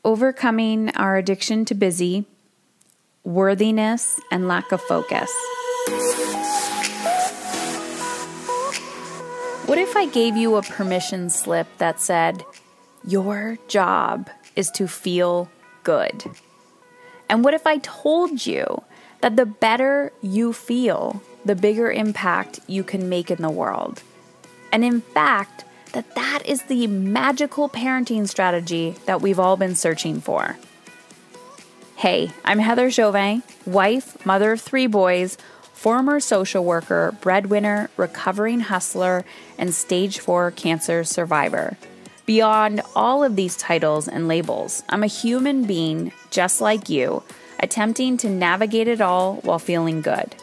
overcoming our addiction to busy, worthiness, and lack of focus. What if I gave you a permission slip that said, your job is to feel good? And what if I told you that the better you feel, the bigger impact you can make in the world? And in fact, that is the magical parenting strategy that we've all been searching for. Hey, I'm Heather Chauvin, wife, mother of 3 boys, former social worker, breadwinner, recovering hustler, and stage 4 cancer survivor. Beyond all of these titles and labels, I'm a human being just like you, attempting to navigate it all while feeling good.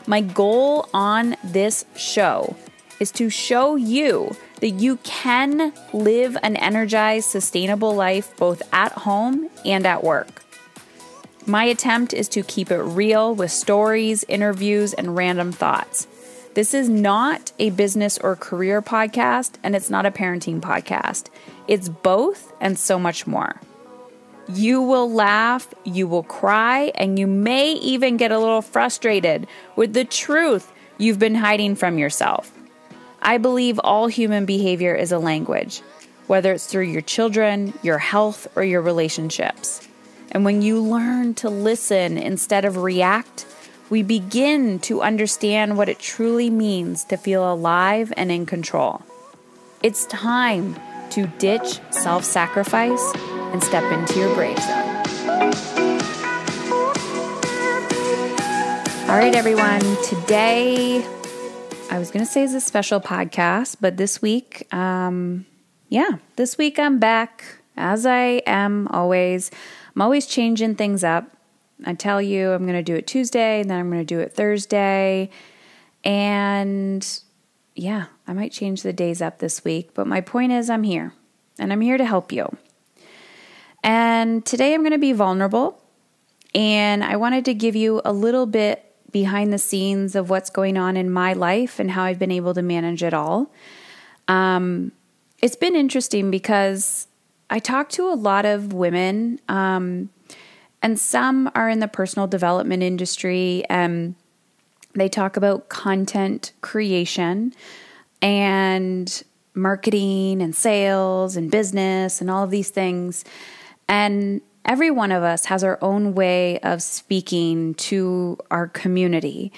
My goal on this show is to show you that you can live an energized, sustainable life both at home and at work. My attempt is to keep it real with stories, interviews, and random thoughts. This is not a business or career podcast, and it's not a parenting podcast. It's both and so much more. You will laugh, you will cry, and you may even get a little frustrated with the truth you've been hiding from yourself. I believe all human behavior is a language, whether it's through your children, your health, or your relationships. And when you learn to listen instead of react, we begin to understand what it truly means to feel alive and in control. It's time to ditch self-sacrifice and step into your brave zone. All right, everyone. Today, I was going to say it's a special podcast, but this week, this week I'm back as I am always. I'm always changing things up. I tell you I'm going to do it Tuesday, and then I'm going to do it Thursday. And yeah, I might change the days up this week. But my point is I'm here, and I'm here to help you. And today I'm going to be vulnerable. And I wanted to give you a little bit behind the scenes of what's going on in my life and how I've been able to manage it all. It's been interesting because I talk to a lot of women, and some are in the personal development industry, and they talk about content creation and marketing and sales and business and all of these things. And every one of us has our own way of speaking to our community.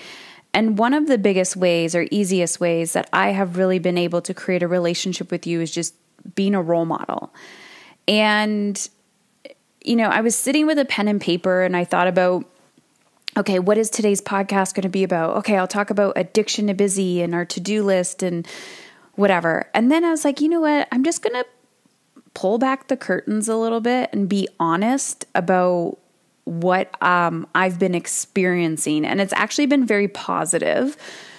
And one of the biggest ways or easiest ways that I have really been able to create a relationship with you is just being a role model. And, I was sitting with a pen and paper and I thought about, okay, what is today's podcast going to be about? Okay, I'll talk about addiction to busy and our to-do list and whatever. And then I was like, you know what? I'm just going to pull back the curtains a little bit and be honest about what I've been experiencing. And it's actually been very positive.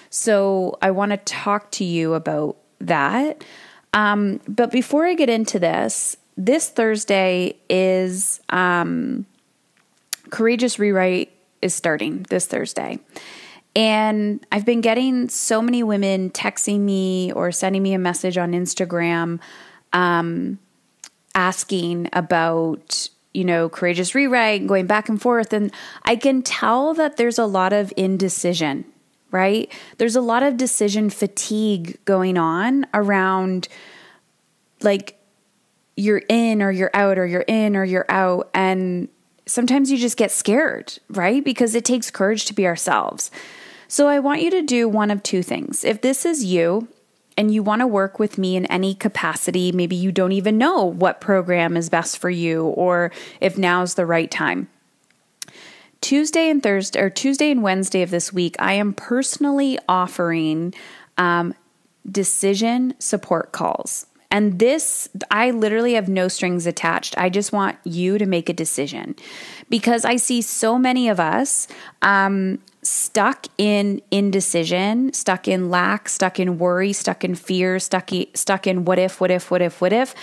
So I want to talk to you about that. But before I get into this Thursday is Courageous Rewrite is starting this Thursday. And I've been getting so many women texting me or sending me a message on Instagram asking about, Courageous Rewrite, going back and forth. And I can tell that there's a lot of indecision, right? There's a lot of decision fatigue going on around, like, you're in or you're out, or you're in or you're out. And sometimes you just get scared, right? Because it takes courage to be ourselves. So I want you to do one of two things. If this is you and you want to work with me in any capacity, maybe you don't even know what program is best for you or if now's the right time. Tuesday and Wednesday of this week, I am personally offering decision support calls. And this, I literally have no strings attached. I just want you to make a decision because I see so many of us stuck in indecision, stuck in lack, stuck in worry, stuck in fear, stuck in what if.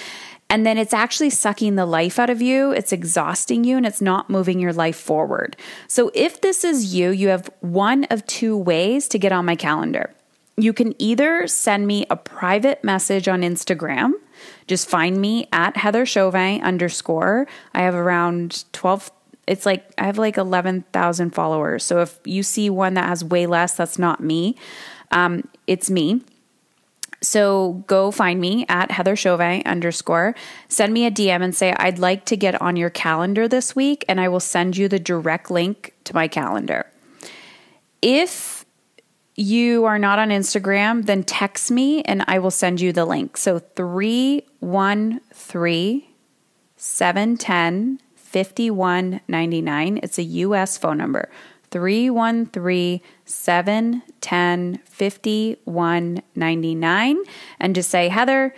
And then it's actually sucking the life out of you. It's exhausting you and it's not moving your life forward. So if this is you, you have one of two ways to get on my calendar. You can either send me a private message on Instagram, just find me at Heather Chauvin _ I have around 12. It's like I have like 11,000 followers. So if you see one that has way less, that's not me. It's me. So go find me at Heather Chauvin _ Send me a DM and say, I'd like to get on your calendar this week, and I will send you the direct link to my calendar. If you are not on Instagram, then text me and I will send you the link. So 313-710-5199. It's a US phone number. 313-710-5199. And just say, Heather,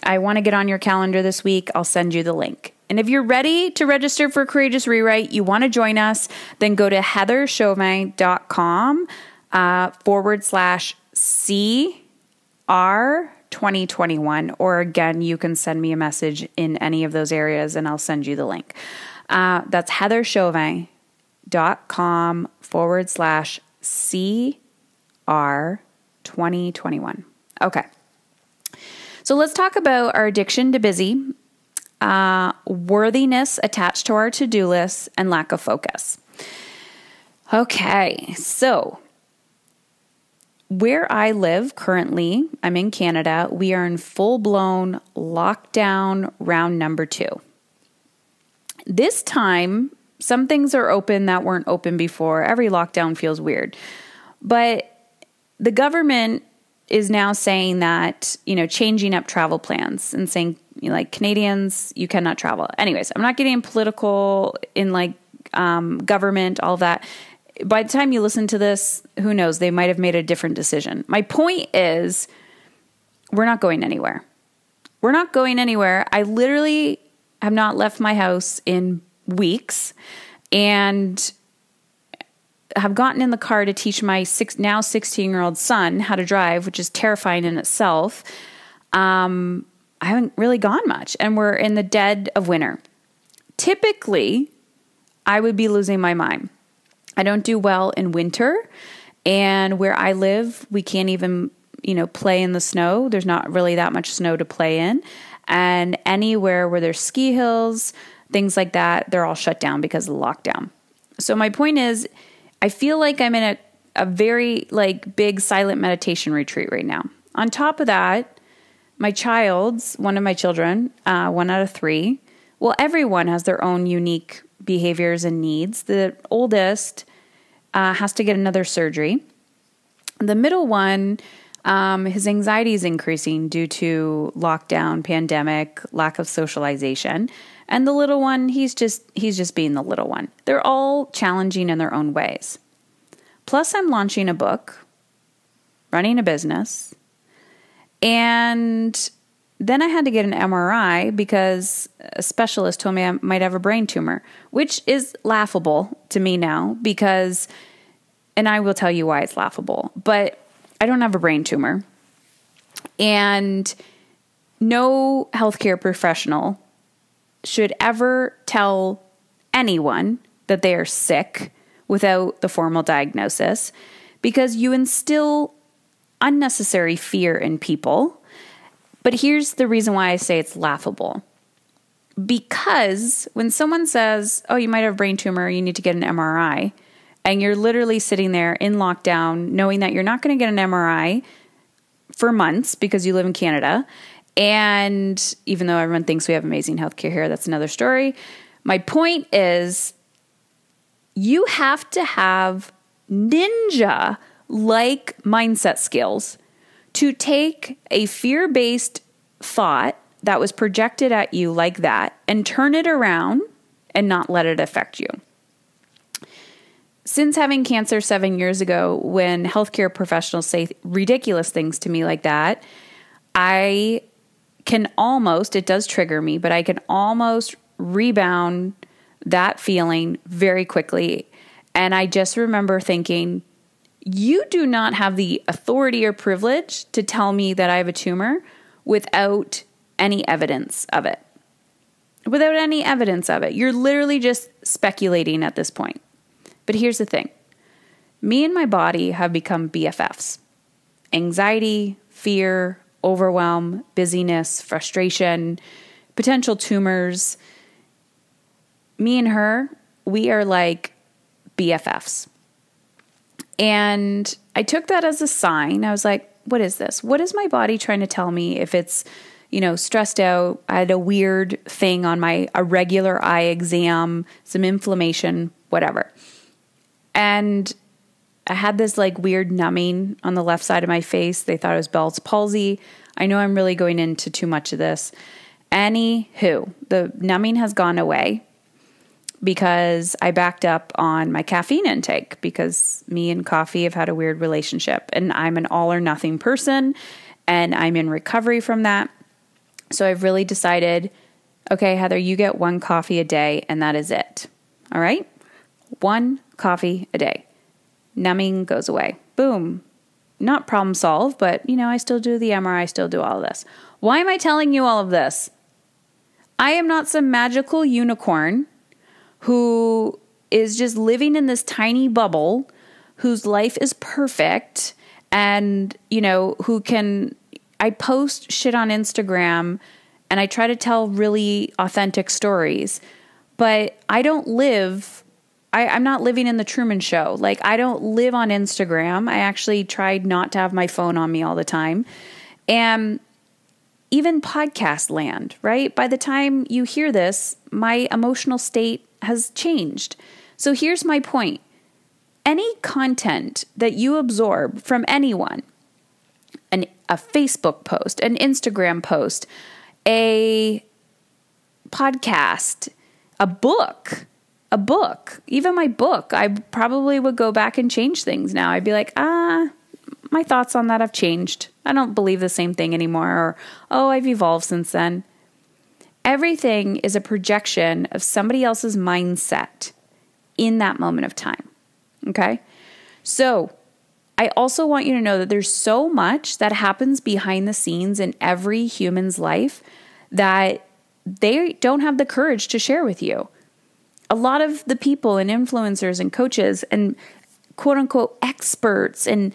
I want to get on your calendar this week. I'll send you the link. And if you're ready to register for Courageous Rewrite, you want to join us, then go to heatherchauvin.com /CR 2021. Or again, you can send me a message in any of those areas and I'll send you the link. That's heatherchauvin.com /CR 2021. Okay. So let's talk about our addiction to busy, worthiness attached to our to-do list, and lack of focus. Okay, so where I live currently, I'm in Canada, we are in full-blown lockdown round number 2. This time, some things are open that weren't open before. Every lockdown feels weird. But the government is now saying that, changing up travel plans and saying, like, Canadians, you cannot travel. Anyways, I'm not getting political in government, all that. By the time you listen to this, who knows? They might have made a different decision. My point is, we're not going anywhere. We're not going anywhere. I literally have not left my house in weeks and have gotten in the car to teach my now 16-year-old son how to drive, which is terrifying in itself. I haven't really gone much, and we're in the dead of winter. Typically, I would be losing my mind. I don't do well in winter, and where I live, we can't even, play in the snow. There's not really that much snow to play in, and anywhere where there's ski hills, things like that, they're all shut down because of the lockdown. So my point is, I feel like I'm in a very big silent meditation retreat right now. On top of that, one of my children, 1 out of 3, well, everyone has their own unique behaviors and needs. The oldest has to get another surgery. The middle one, his anxiety is increasing due to lockdown, pandemic, lack of socialization. And the little one, he's just being the little one. They're all challenging in their own ways. Plus, I'm launching a book, running a business, and then I had to get an MRI because a specialist told me I might have a brain tumor, which is laughable to me now and I will tell you why it's laughable, but I don't have a brain tumor. And no healthcare professional should ever tell anyone that they are sick without the formal diagnosis, because you instill unnecessary fear in people. But here's the reason why I say it's laughable. Because when someone says, oh, you might have a brain tumor, you need to get an MRI, and you're literally sitting there in lockdown knowing that you're not going to get an MRI for months because you live in Canada, and even though everyone thinks we have amazing healthcare here, that's another story. My point is, you have to have ninja-like mindset skills to take a fear-based thought that was projected at you like that and turn it around and not let it affect you. Since having cancer 7 years ago, when healthcare professionals say ridiculous things to me like that, it does trigger me, but I can almost rebound that feeling very quickly. And I just remember thinking, you do not have the authority or privilege to tell me that I have a tumor without any evidence of it. Without any evidence of it. You're literally just speculating at this point. But here's the thing. Me and my body have become BFFs. Anxiety, fear, overwhelm, busyness, frustration, potential tumors. Me and her, we are like BFFs. And I took that as a sign. I was like, what is this? What is my body trying to tell me if it's, stressed out? I had a weird thing on a regular eye exam, some inflammation, whatever. And I had this like weird numbing on the left side of my face. They thought it was Bell's palsy. I know I'm really going into too much of this. Anywho, the numbing has gone away because I backed up on my caffeine intake because me and coffee have had a weird relationship, and I'm an all or nothing person, and I'm in recovery from that. So I've really decided, okay, Heather, you get 1 coffee a day and that is it. All right? 1 coffee a day. Numbing goes away. Boom. Not problem solved, but I still do the MRI, I still do all of this. Why am I telling you all of this? I am not some magical unicorn who is just living in this tiny bubble, whose life is perfect, and, I post shit on Instagram and I try to tell really authentic stories, but I don't live, I'm not living in the Truman Show. Like, I don't live on Instagram. I actually tried not to have my phone on me all the time. And even podcast land, right? By the time you hear this, my emotional state has changed. So here's my point. Any content that you absorb from anyone, a Facebook post, an Instagram post, a podcast, a book, even my book, I probably would go back and change things now. I'd be like, my thoughts on that have changed. I don't believe the same thing anymore. Or, I've evolved since then. Everything is a projection of somebody else's mindset in that moment of time. Okay? So I also want you to know that there's so much that happens behind the scenes in every human's life that they don't have the courage to share with you. A lot of the people and influencers and coaches and quote unquote experts and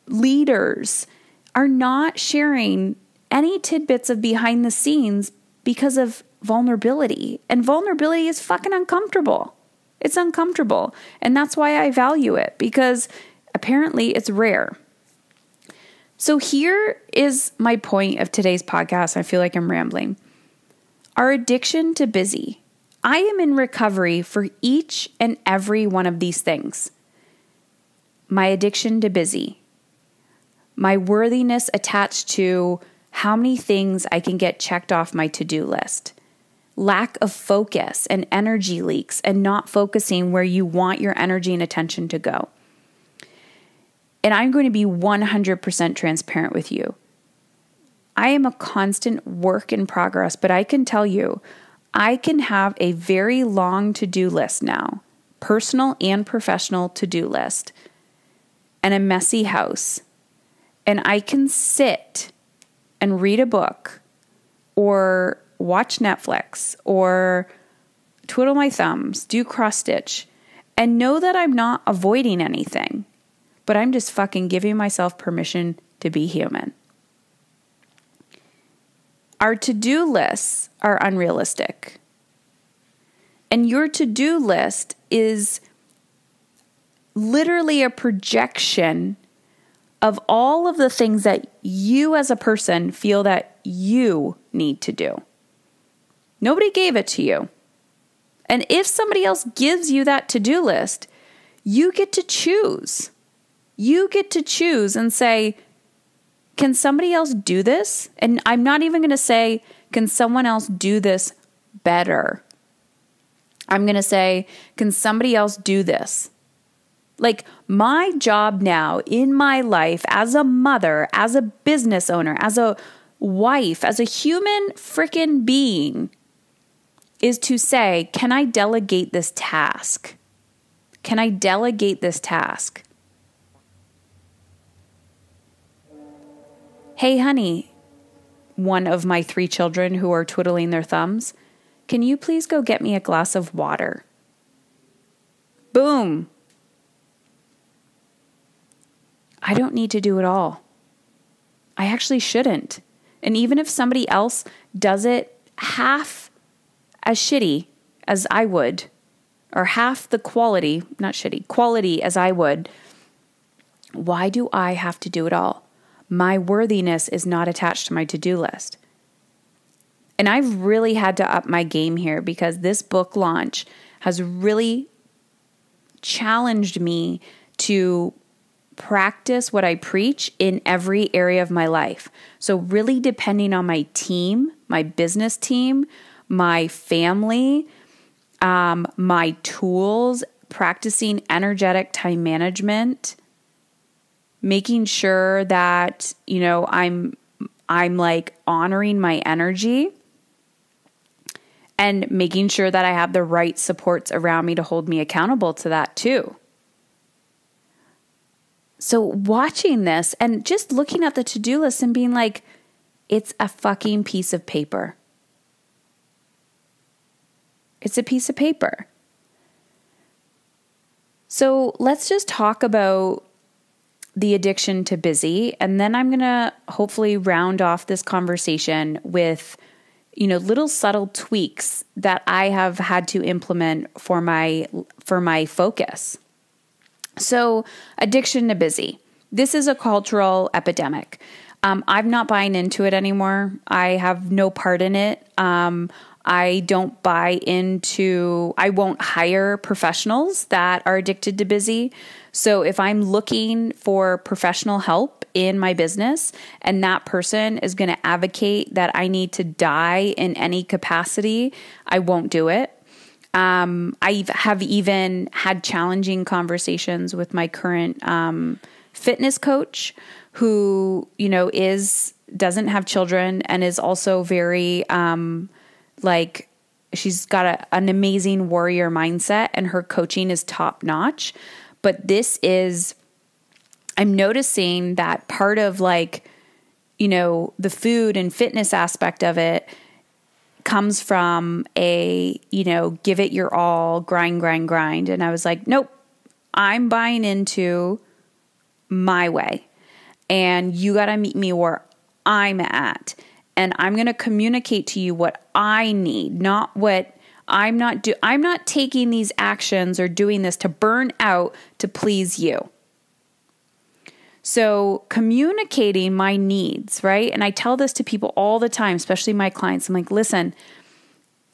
leaders are not sharing any tidbits of behind the scenes because of vulnerability. And vulnerability is fucking uncomfortable. It's uncomfortable. And that's why I value it, because apparently it's rare. So here is my point of today's podcast. I feel like I'm rambling. Our addiction to busy. I am in recovery for each and every one of these things. My addiction to busy. My worthiness attached to how many things I can get checked off my to-do list. Lack of focus and energy leaks and not focusing where you want your energy and attention to go. And I'm going to be 100% transparent with you. I am a constant work in progress, but I can tell you, I can have a very long to-do list now, personal and professional to-do list, and a messy house. And I can sit and read a book or watch Netflix or twiddle my thumbs, do cross stitch, and know that I'm not avoiding anything, but I'm just fucking giving myself permission to be human. Our to-do lists are unrealistic. And your to-do list is literally a projection of all of the things that you as a person feel that you need to do. Nobody gave it to you. And if somebody else gives you that to-do list, you get to choose. You get to choose and say, can somebody else do this? And I'm not even going to say, can someone else do this better? I'm going to say, can somebody else do this? Like, my job now in my life as a mother, as a business owner, as a wife, as a human freaking being is to say, can I delegate this task? Can I delegate this task? Hey, honey, one of my 3 children who are twiddling their thumbs, can you please go get me a glass of water? Boom. I don't need to do it all. I actually shouldn't. And even if somebody else does it half as shitty as I would, or half the quality, not shitty, quality as I would, why do I have to do it all? My worthiness is not attached to my to-do list. And I've really had to up my game here because this book launch has really challenged me to practice what I preach in every area of my life. So really depending on my team, my business team, my family, my tools, practicing energetic time management, making sure that, I'm like honoring my energy and making sure that I have the right supports around me to hold me accountable to that too. So watching this and just looking at the to-do list and being like, it's a fucking piece of paper. It's a piece of paper. So let's just talk about the addiction to busy. And then I'm going to hopefully round off this conversation with, little subtle tweaks that I have had to implement for my focus. So addiction to busy. This is a cultural epidemic. I'm not buying into it anymore. I have no part in it. I don't buy into, I won't hire professionals that are addicted to busy. So if I'm looking for professional help in my business and that person is going to advocate that I need to die in any capacity, I won't do it. I have even had challenging conversations with my current fitness coach who, doesn't have children and is also very she's got an amazing warrior mindset and her coaching is top notch. But I'm noticing that part of the food and fitness aspect of it comes from give it your all, grind. And I was like, nope, I'm buying into my way. And you got to meet me where I'm at. And I'm going to communicate to you what I need, not what I'm not taking these actions or doing this to burn out to please you. So communicating my needs, right? And I tell this to people all the time, especially my clients. I'm like, listen,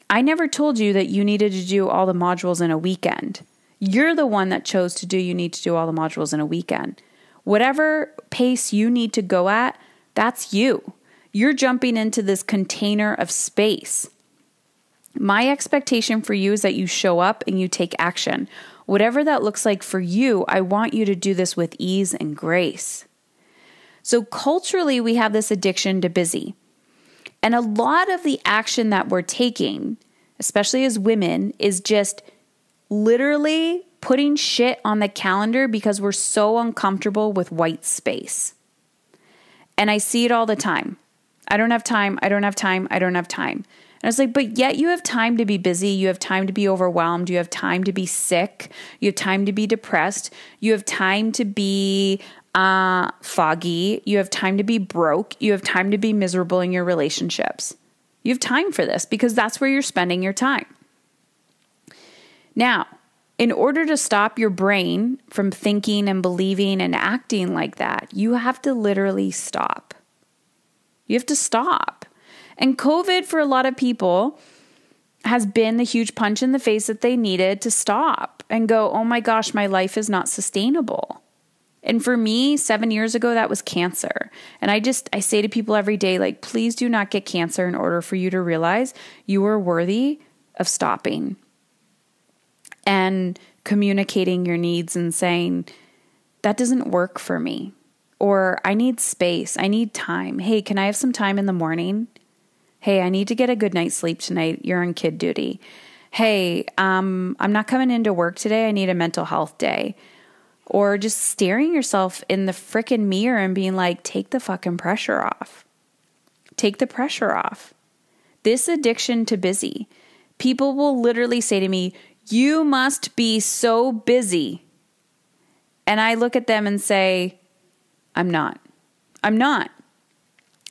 I never told you that you needed to do all the modules in a weekend. You're the one that chose you need to do all the modules in a weekend. Whatever pace you need to go at, that's you. You're jumping into this container of space. My expectation for you is that you show up and you take action. Whatever that looks like for you, I want you to do this with ease and grace. So culturally, we have this addiction to busy. And a lot of the action that we're taking, especially as women, is just literally putting shit on the calendar because we're so uncomfortable with white space. And I see it all the time. I don't have time. And I was like, but yet you have time to be busy. You have time to be overwhelmed. You have time to be sick. You have time to be depressed. You have time to be foggy. You have time to be broke. You have time to be miserable in your relationships. You have time for this because that's where you're spending your time. Now, in order to stop your brain from thinking and believing and acting like that, you have to literally stop. You have to stop. And COVID for a lot of people has been the huge punch in the face that they needed to stop and go, oh my gosh, my life is not sustainable. And for me, 7 years ago, that was cancer. And I say to people every day, like, please do not get cancer in order for you to realize you are worthy of stopping and communicating your needs and saying, that doesn't work for me. Or I need space. I need time. Hey, can I have some time in the morning? Hey, I need to get a good night's sleep tonight. You're on kid duty. Hey, I'm not coming into work today. I need a mental health day. Or just staring yourself in the frickin' mirror and being like, take the fucking pressure off. Take the pressure off. This addiction to busy. People will literally say to me, you must be so busy. And I look at them and say, I'm not.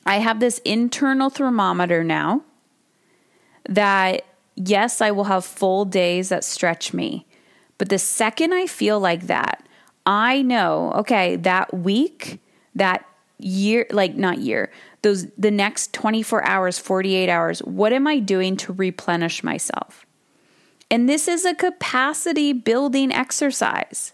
I have this internal thermometer now that, yes, I will have full days that stretch me. But the second I feel like that, I know, okay, that week, that year, like not year, the next 24 hours, 48 hours, what am I doing to replenish myself? And this is a capacity building exercise.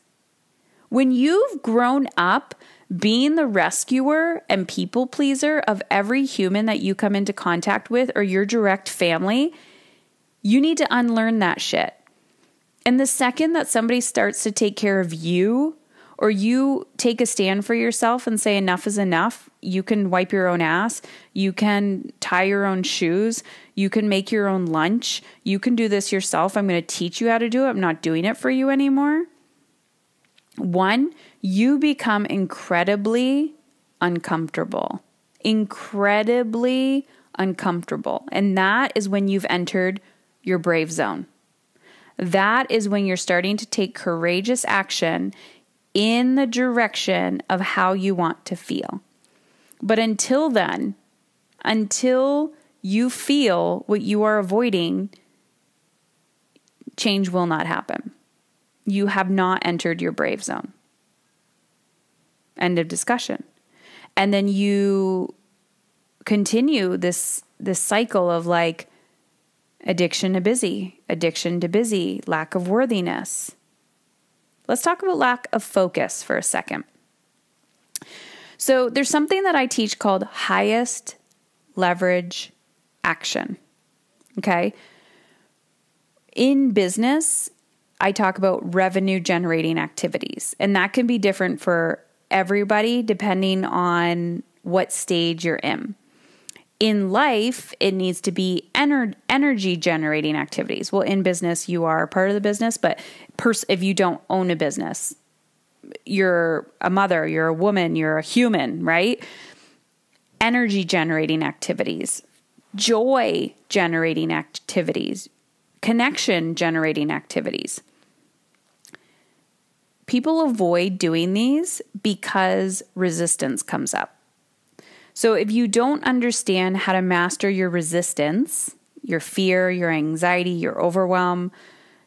When you've grown up being the rescuer and people pleaser of every human that you come into contact with or your direct family, you need to unlearn that shit. And the second that somebody starts to take care of you, or you take a stand for yourself and say enough is enough, you can wipe your own ass, you can tie your own shoes, you can make your own lunch, you can do this yourself, I'm going to teach you how to do it, I'm not doing it for you anymore. One, you become incredibly uncomfortable. Incredibly uncomfortable. And that is when you've entered your brave zone. That is when you're starting to take courageous action in the direction of how you want to feel. But until then, until you feel what you are avoiding, change will not happen. You have not entered your brave zone. End of discussion. And then you continue this cycle of like addiction to busy, lack of worthiness. Let's talk about lack of focus for a second. So there's something that I teach called highest leverage action. Okay. In business, I talk about revenue generating activities, and that can be different for everybody depending on what stage you're in. In life, it needs to be energy generating activities. Well, in business, you are part of the business, but if you don't own a business, you're a mother, you're a woman, you're a human, right? Energy generating activities, joy generating activities, connection generating activities. People avoid doing these because resistance comes up. So if you don't understand how to master your resistance, your fear, your anxiety, your overwhelm,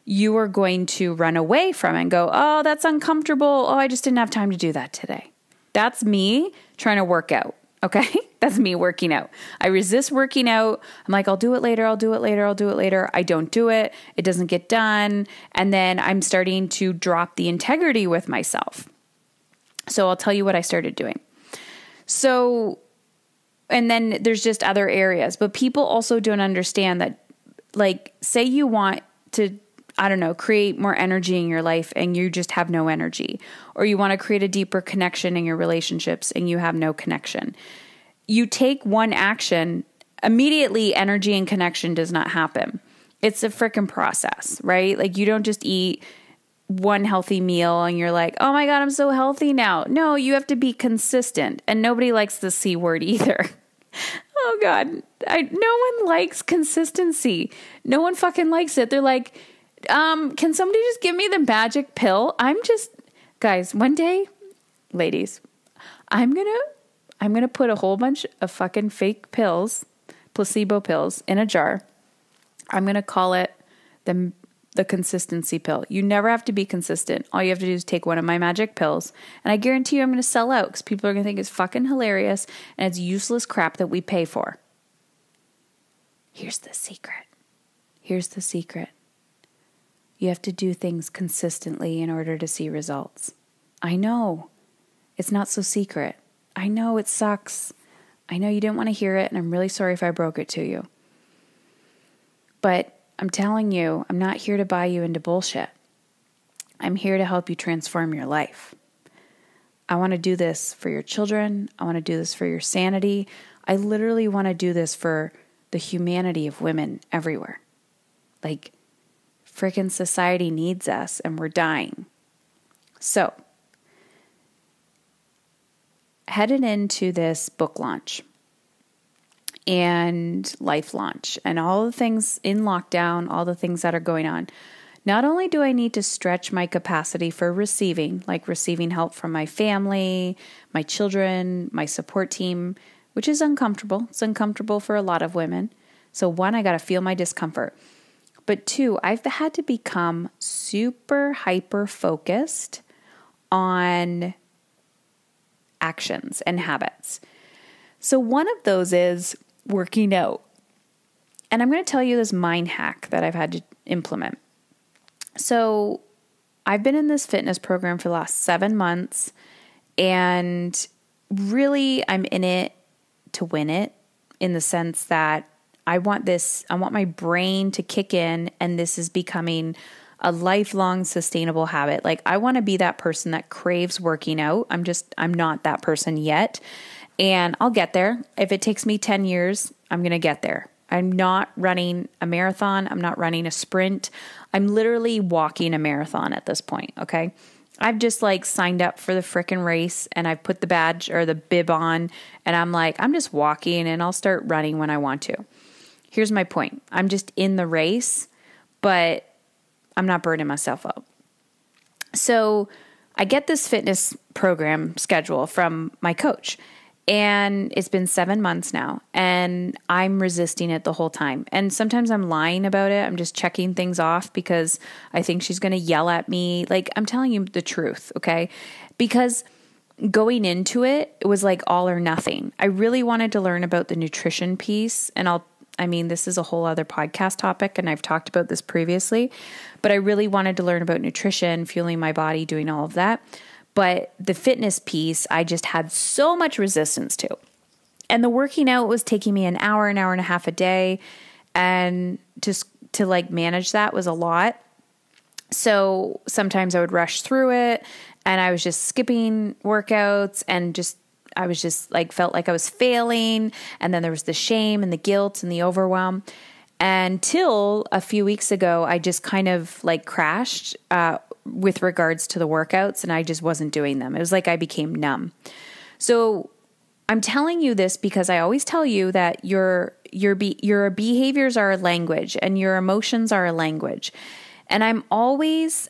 you are going to run away from it and go, oh, that's uncomfortable. Oh, I just didn't have time to do that today. That's me trying to work out. Okay. That's me working out. I resist working out. I'm like, I'll do it later. I'll do it later. I'll do it later. I don't do it. It doesn't get done. And then I'm starting to drop the integrity with myself. So I'll tell you what I started doing. And then there's just other areas, but people also don't understand that, like, say you want to, I don't know, create more energy in your life and you just have no energy, or you want to create a deeper connection in your relationships and you have no connection. You take one action, immediately energy and connection does not happen. It's a freaking process, right? Like, you don't just eat one healthy meal and you're like, oh my God, I'm so healthy now. No, you have to be consistent, and nobody likes the C word either. Oh God, no one likes consistency. No one fucking likes it. They're like, can somebody just give me the magic pill? Guys, one day, ladies, I'm gonna put a whole bunch of fucking fake pills, placebo pills, in a jar. I'm gonna call it the consistency pill. You never have to be consistent. All you have to do is take one of my magic pills, and I guarantee you I'm going to sell out because people are going to think it's fucking hilarious and it's useless crap that we pay for. Here's the secret. You have to do things consistently in order to see results. I know. It's not so secret. I know it sucks. I know you didn't want to hear it, and I'm really sorry if I broke it to you. But I'm telling you, I'm not here to buy you into bullshit. I'm here to help you transform your life. I want to do this for your children. I want to do this for your sanity. I literally want to do this for the humanity of women everywhere. Like, freaking society needs us and we're dying. So, headed into this book launch and life launch and all the things in lockdown, all the things that are going on. Not only do I need to stretch my capacity for receiving, like receiving help from my family, my children, my support team, which is uncomfortable. It's uncomfortable for a lot of women. So one, I got to feel my discomfort. But two, I've had to become super hyper focused on actions and habits. So one of those is working out. And I'm going to tell you this mind hack that I've had to implement. So I've been in this fitness program for the last 7 months, and really I'm in it to win it, in the sense that I want my brain to kick in, and this is becoming a lifelong sustainable habit. Like, I want to be that person that craves working out. I'm not that person yet, and I'll get there. If it takes me 10 years, I'm going to get there. I'm not running a marathon. I'm not running a sprint. I'm literally walking a marathon at this point. Okay. I've just signed up for the frickin' race, and I've put the badge or the bib on, and I'm just walking, and I'll start running when I want to. Here's my point. I'm just in the race, but I'm not burning myself out. So I get this fitness program schedule from my coach, and it's been 7 months now, and I'm resisting it the whole time. And sometimes I'm lying about it. I'm just checking things off because I think she's going to yell at me. I'm telling you the truth, okay? Because going into it, it was all or nothing. I really wanted to learn about the nutrition piece, and this is a whole other podcast topic, and I've talked about this previously, but I really wanted to learn about nutrition, fueling my body, doing all of that. But the fitness piece, I just had so much resistance to. And the working out was taking me an hour and a half a day, and just to manage that was a lot. So sometimes I would rush through it, and I was just skipping workouts, and I was just felt like I was failing. And then there was the shame and the guilt and the overwhelm. Until a few weeks ago, I just kind of crashed with regards to the workouts, and I just wasn't doing them. It was like I became numb. So I'm telling you this because I always tell you that your behaviors are a language, and your emotions are a language. And I'm always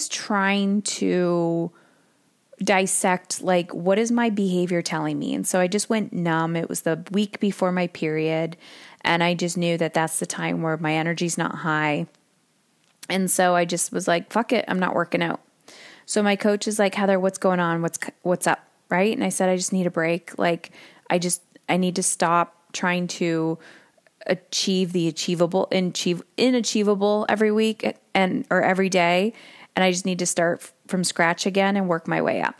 trying to dissect what is my behavior telling me. And so I just went numb. It was the week before my period, and I just knew that that's the time where my energy's not high. And so I just was like, fuck it, I'm not working out. So my coach is like, Heather, what's going on? What's up? Right? And I said, I just need a break. I need to stop trying to achieve the inachievable every week or every day. And I just need to start from scratch again and work my way up.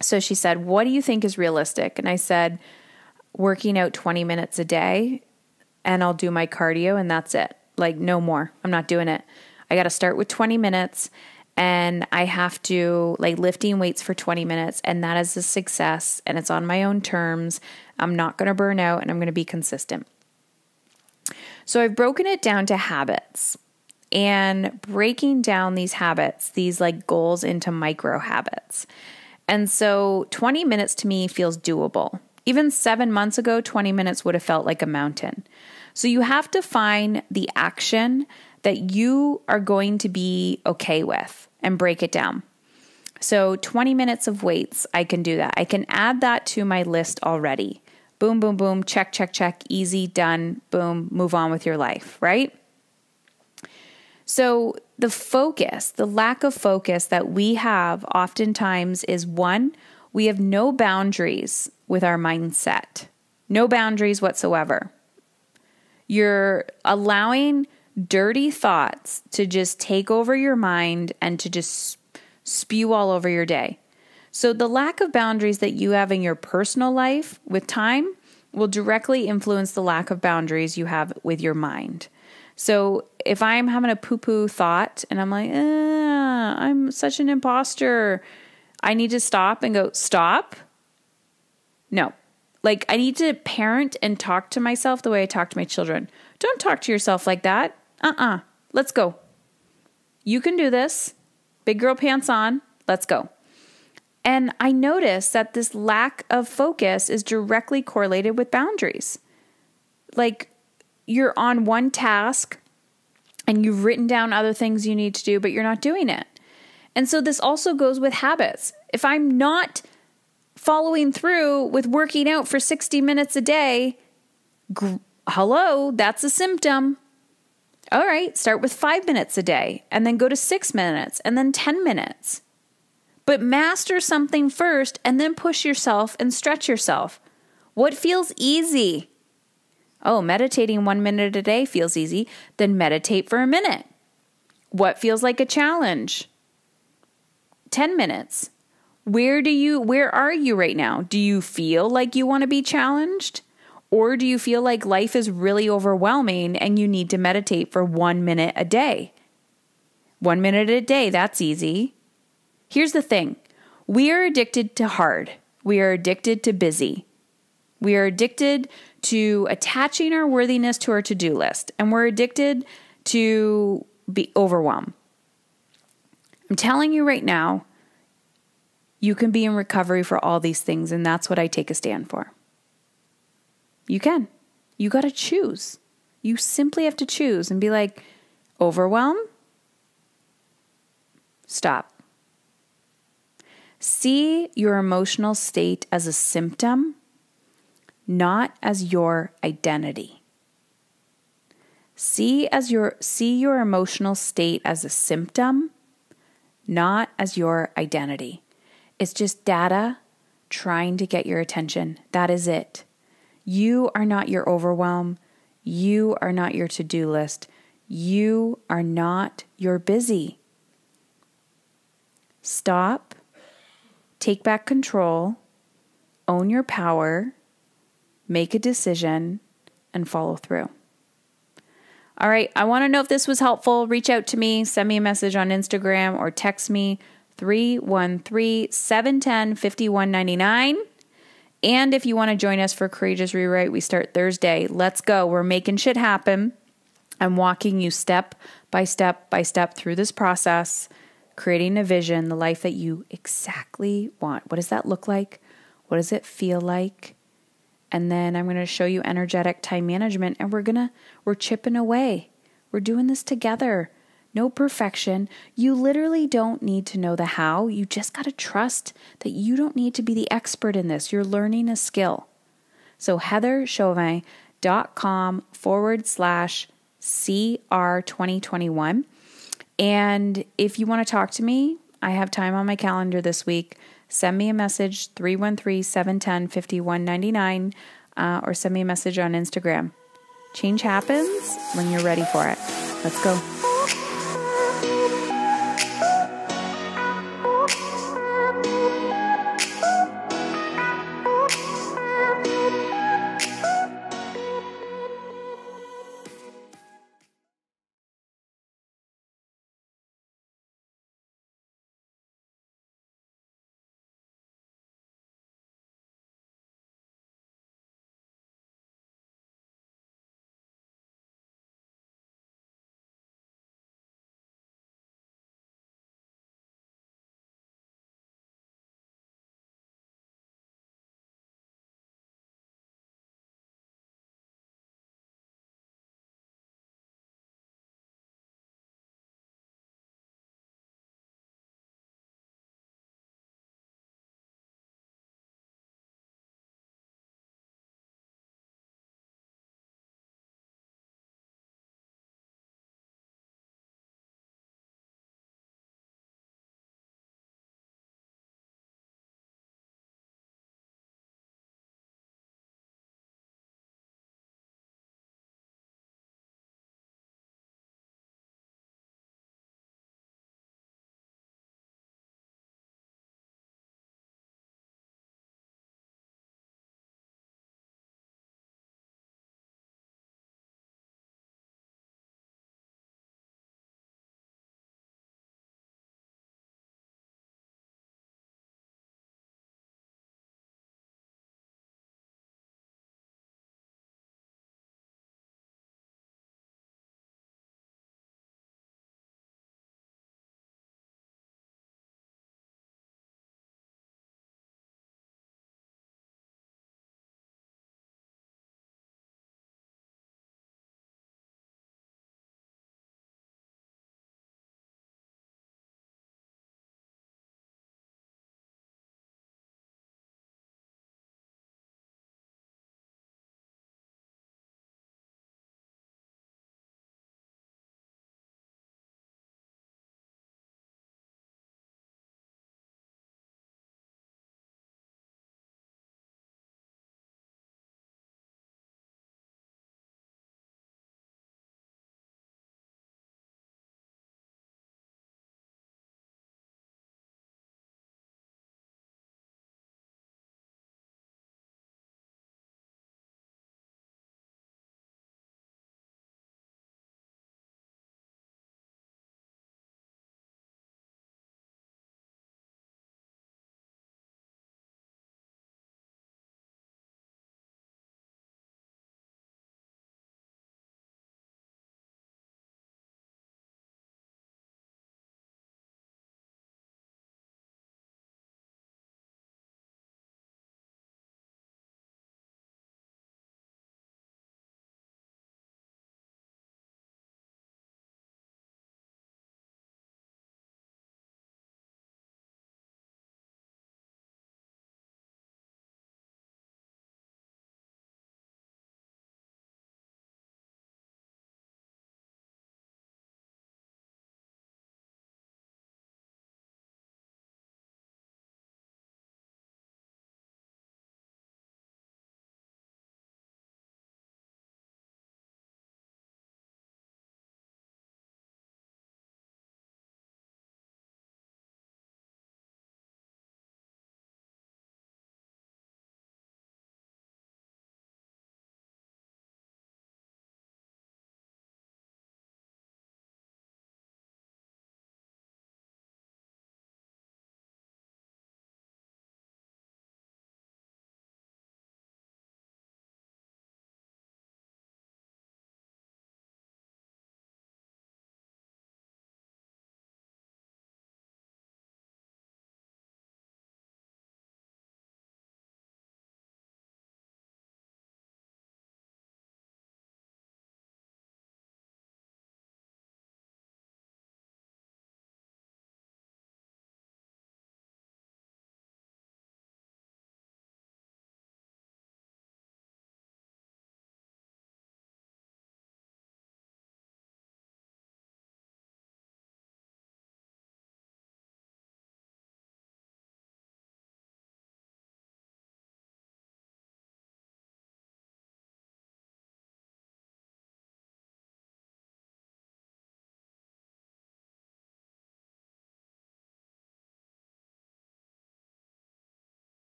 So she said, what do you think is realistic? And I said, working out 20 minutes a day, and I'll do my cardio, and that's it. No more. I'm not doing it. I got to start with 20 minutes, and I have to lifting weights for 20 minutes. And that is a success, and it's on my own terms. I'm not going to burn out, and I'm going to be consistent. So I've broken it down to habits. And breaking down these habits, these goals, into micro habits. And so 20 minutes to me feels doable. Even 7 months ago, 20 minutes would have felt like a mountain. So you have to find the action that you are going to be okay with and break it down. So 20 minutes of weights, I can do that. I can add that to my list already. Boom, boom, boom, check, check, check, easy, done, boom, move on with your life, right? So the lack of focus that we have oftentimes is, one, we have no boundaries with our mindset, no boundaries whatsoever. You're allowing dirty thoughts to just take over your mind and to just spew all over your day. So the lack of boundaries that you have in your personal life with time will directly influence the lack of boundaries you have with your mind. So if I'm having a poo-poo thought and I'm like, I'm such an imposter, I need to stop and go, stop? No. I need to parent and talk to myself the way I talk to my children. Don't talk to yourself like that. Let's go. You can do this. Big girl pants on. Let's go. And I noticed that this lack of focus is directly correlated with boundaries. You're on one task and you've written down other things you need to do, but you're not doing it. And so this also goes with habits. If I'm not following through with working out for 60 minutes a day, hello, that's a symptom. All right, start with 5 minutes a day and then go to 6 minutes and then 10 minutes. But master something first and then push yourself and stretch yourself. What feels easy? Oh, meditating 1 minute a day feels easy. Then meditate for a minute. What feels like a challenge? 10 minutes. Where are you right now? Do you feel like you want to be challenged? Or do you feel like life is really overwhelming and you need to meditate for 1 minute a day? 1 minute a day, that's easy. Here's the thing. We are addicted to hard. We are addicted to busy. We are addicted to attaching our worthiness to our to-do list. And we're addicted to be overwhelmed. I'm telling you right now, you can be in recovery for all these things, and that's what I take a stand for. You can. You got to choose. You simply have to choose and be like, overwhelm? Stop. See your emotional state as a symptom, not as your identity. See your emotional state as a symptom, not as your identity. It's just data trying to get your attention. That is it. You are not your overwhelm. You are not your to-do list. You are not your busy. Stop. Take back control. Own your power. Make a decision and follow through. All right. I want to know if this was helpful. Reach out to me. Send me a message on Instagram or text me 313-710-5199. And if you want to join us for Courageous Rewrite, we start Thursday. Let's go. We're making shit happen. I'm walking you step by step by step through this process, creating a vision, the life that you exactly want. What does that look like? What does it feel like? And then I'm going to show you energetic time management, and we're chipping away. We're doing this together. No perfection. You literally don't need to know the how. You just got to trust that you don't need to be the expert in this. You're learning a skill. So heatherchauvin.com/CR2021. And if you want to talk to me, I have time on my calendar this week. Send me a message, 313-710-5199, or send me a message on Instagram. Change happens when you're ready for it. Let's go.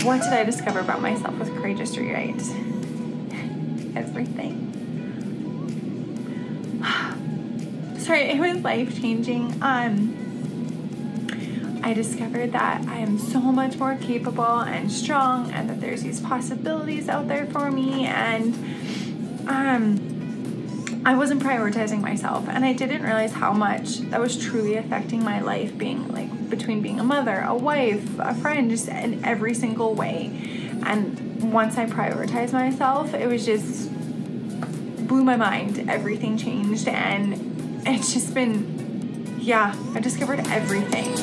What did I discover about myself with Courageous Rewrite? Everything. Sorry, it was life-changing. I discovered that I am so much more capable and strong, and that there's these possibilities out there for me, and I wasn't prioritizing myself, and I didn't realize how much that was truly affecting my life, being like between being a mother, a wife, a friend, just in every single way. And once I prioritized myself, it was just blew my mind. Everything changed, and it's just been, I discovered everything.